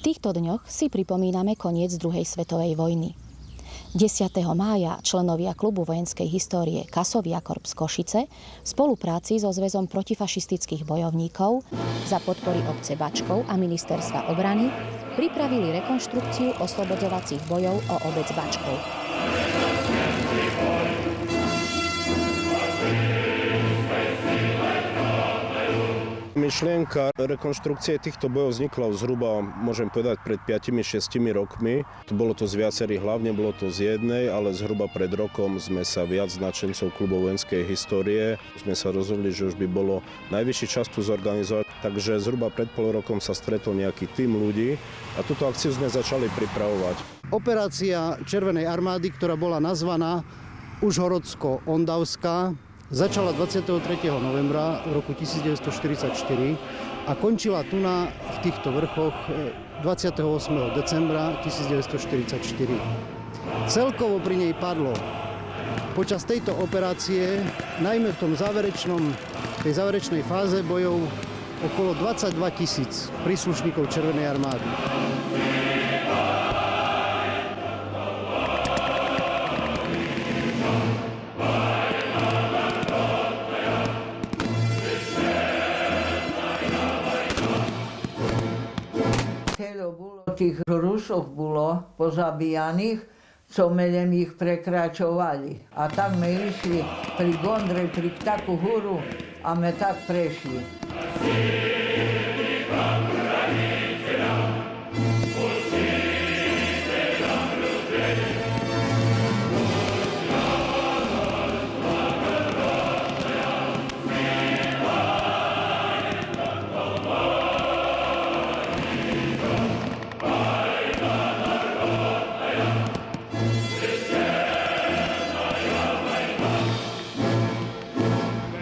týchto dňoch si pripomíname koniec druhej svetovej vojny. 10. mája členovia klubu vojenskej histórie Kasovia Korps Košice v spolupráci so Zväzom protifašistických bojovníkov za podpory obce Bačkov a ministerstva obrany pripravili rekonštrukciu oslobodzovacích bojov o obec Bačkov. Myšlienka rekonštrukcie týchto bojov vznikla zhruba, môžem povedať, pred 5-6 rokmi. Bolo to z viacerých, hlavne bolo to z jednej, ale zhruba pred rokom sme sa viac nadšencov klubu vojenskej histórie. Sme sa rozhodli, že už by bolo najvyšší čas tu zorganizovať. Takže zhruba pred pol rokom sa stretol nejaký tím ľudí a túto akciu sme začali pripravovať. Operácia Červenej armády, ktorá bola nazvaná Užhorodsko-Ondavská, začala 23. novembra v roku 1944 a končila tu v týchto vrchoch 28. decembra 1944. Celkovo pri nej padlo počas tejto operácie, najmä v tej záverečnej fáze bojov, okolo 22 000 príslušníkov Červenej armády. Tých Rusov bolo pozabíjaných, co melem ich prekračovali. A tak sme išli pri Gondre, pri takú huru a sme tak prešli.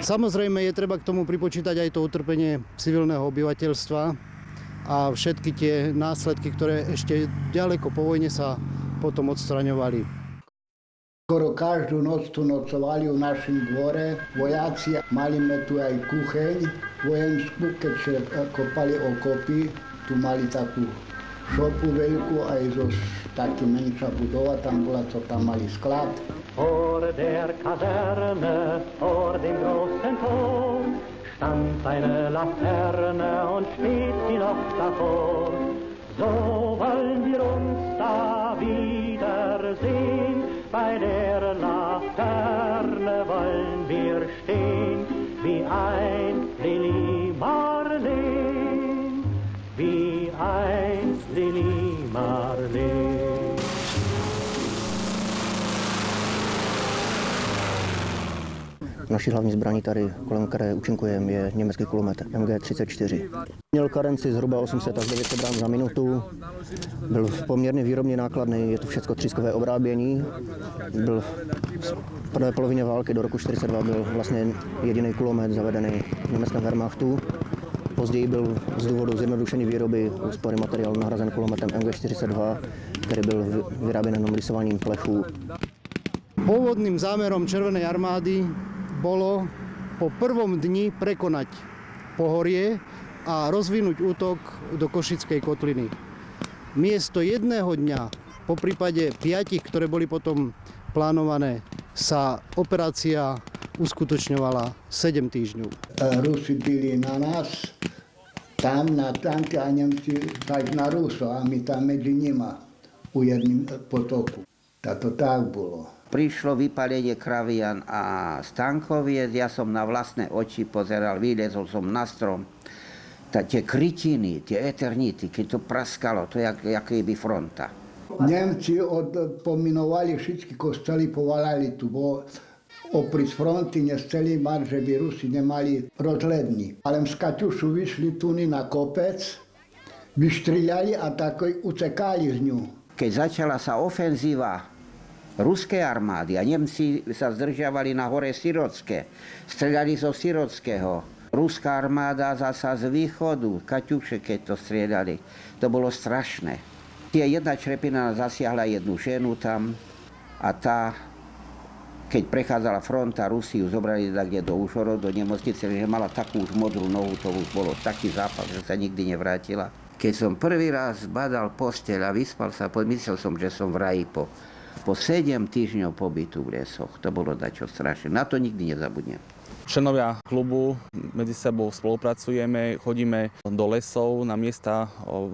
Samozrejme je treba k tomu pripočítať aj to utrpenie civilného obyvateľstva a všetky tie následky, ktoré ešte ďaleko po vojne sa potom odstraňovali. Skoro každú noc tu nocovali v našom dvore vojaci. Mali sme tu aj kuchyň vojenskú, keď sa kopali okopy. Tu mali takú šopu veľkú, aj zo taký menšia budova, tam bola, co tam mali sklad. Vor der Kaserne, vor dem großen Tor, stand eine Laterne und steht sie noch davor. So wollen wir uns da wiedersehen, bei der Laterne wollen wir stehen, wie ein Lili Marleen, wie ein Lili Marleen. Naší hlavní zbraní tady, kolem které účinkujeme, je německý kulomet MG34. Měl karenci zhruba 800 až 900 rán za minutu, byl poměrně výrobně nákladný, je to všechno třískové obrábění. Byl v prvé polovině války do roku 1942 byl vlastně jediný kulomet zavedený v německém Wehrmachtu. Později byl z důvodu zjednodušení výroby úspory materiálu nahrazen kulometem MG42, který byl vyráběn jenom lisovaním plechů. Pôvodným zámerom Červenej armády bolo po prvom dni prekonať pohorie a rozvinúť útok do Košickej kotliny. Miesto jedného dňa, po prípade 5, ktoré boli potom plánované, sa operácia uskutočňovala 7 týždňov. Rusi byli na nás, tam na tanke a Nemci tak na Ruso a my tam medzi nima u jedným potoku. To tak bolo. Prišlo vypálenie kravian a stankoviec, ja som na vlastné oči pozeral, vylezol som na strom. Tie krytiny, tie eternity, keď to praskalo, to je ako by fronta. Nemci pominovali všetky kostely, povalali tu, bo opri fronty nesteli mať, že by Rusi nemali rozhledni. Ale z Kaťušu vyšli tuny na kopec, vyštríľali a tak utekali z ňu. Keď začala sa ofenzíva ruskej armády a Nemci sa zdržiavali na hore Sirocké, streľali zo Sirockého. Ruská armáda zasa z východu, Kaťuše, keď to strieľali. To bolo strašné. Jedna črepina zasiahla jednu ženu tam a tá, keď prechádzala fronta, Rusi ju zobrali kde do Užhorodu, do nemocnice, že mala takú už modrú nohu, to už bolo taký zápas, že sa nikdy nevrátila. Keď som prvý raz badal posteľ a vyspal sa, myslel som, že som v raji po 7 týždňov pobytu v lesoch. To bolo dačo strašné. Na to nikdy nezabudnem. Členovia klubu medzi sebou spolupracujeme, chodíme do lesov na miesta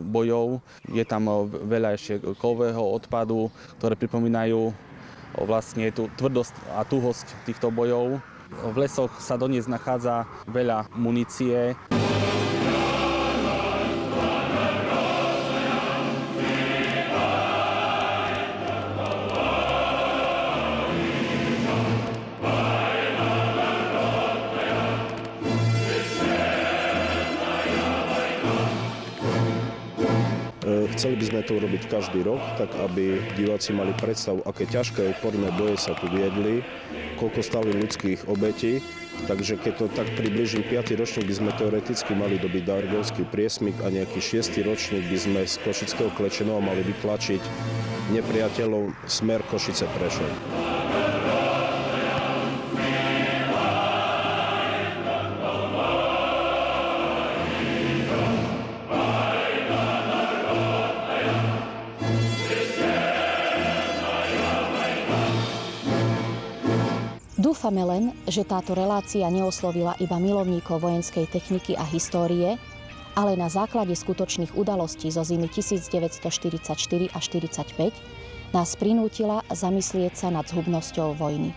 bojov. Je tam veľa ešte kovového odpadu, ktoré pripomínajú vlastne tú tvrdosť a tuhosť týchto bojov. V lesoch sa dodnes nachádza veľa munície. Chceli by sme to urobiť každý rok, tak aby diváci mali predstavu, aké ťažké úporné boje sa tu viedli, koľko stali ľudských obetí. Takže keď to tak približím 5. ročník, by sme teoreticky mali dobiť Dargovský priesmyk a nejaký 6. ročník by sme z Košického Klečenova mali vytlačiť nepriateľov smer Košice-Prešov. Dúfame len, že táto relácia neoslovila iba milovníkov vojenskej techniky a histórie, ale na základe skutočných udalostí zo zimy 1944 a 1945 nás prinútila zamyslieť sa nad zhubnosťou vojny.